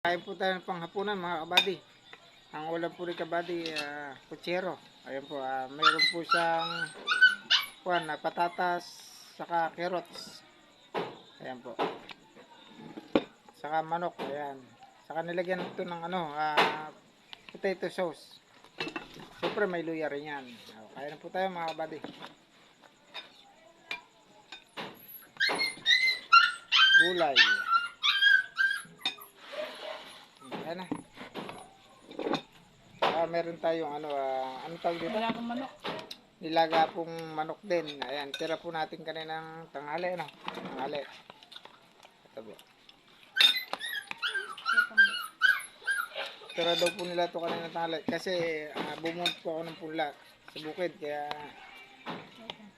Kain po tayo ng panghapunan mga kabady. Ang ulam po ni kabady, kutsero. Ayan po, mayroon po siyang patatas, saka carrots. Ayan po. Saka manok, ayan. Saka nilagyan ito ng potato sauce. Siyempre may luya rin yan. Kain na po tayo mga kabady. Gulay. Ayan na. Meron tayong ano tawag dito? Nilagang manok. Nilaga pong manok din. Ayan, tira po natin kaninang tanghali, ano? Tanghali. Ito po. Tira daw po nila ito kaninang tanghali. Kasi bumunot po ako ng punla sa bukid. Kaya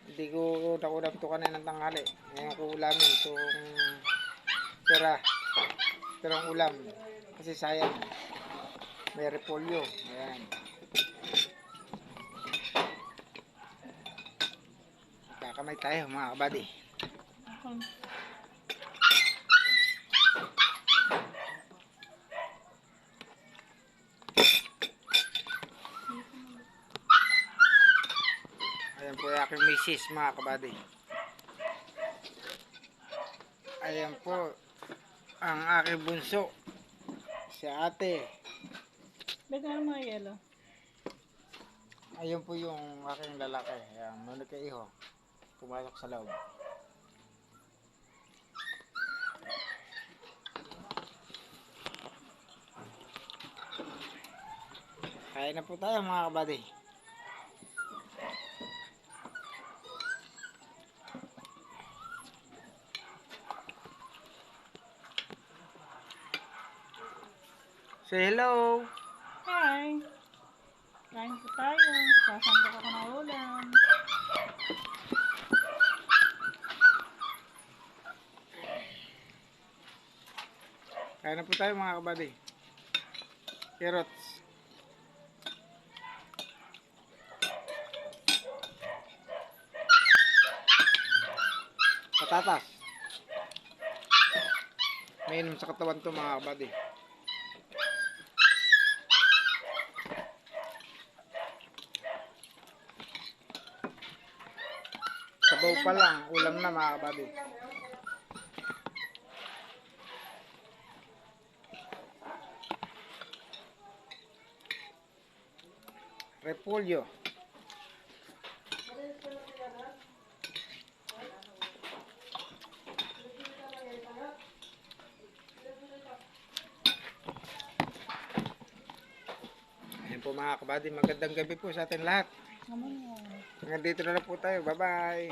hindi ko nakulam ito kaninang tanghali. Ngayon ko ulamin itong tirang ulam. Kasi sayang. May repolyo. Ayan. Kakamay tayo mga kabady. Ayan po yung aking misis mga kabady. Ayan po ang aking bunso. Si ate. Ba't nga mga yelo? Ayun po yung aking lalaki. Ayan, manod ka iho. Pumasok sa loob. Kain na po tayo mga kabady. Say hello. Hi! Kain po tayo. Sasambok ako ng ulam. Kain na po tayo mga kabady. Carrots. Patatas. May inom sa katawan to mga kabady. Sabaw pa lang, ulam na mga kabady. Repolyo. Ayan po mga kabady, magandang gabi po sa atin lahat. Hanggang dito na lang po tayo. Bye bye.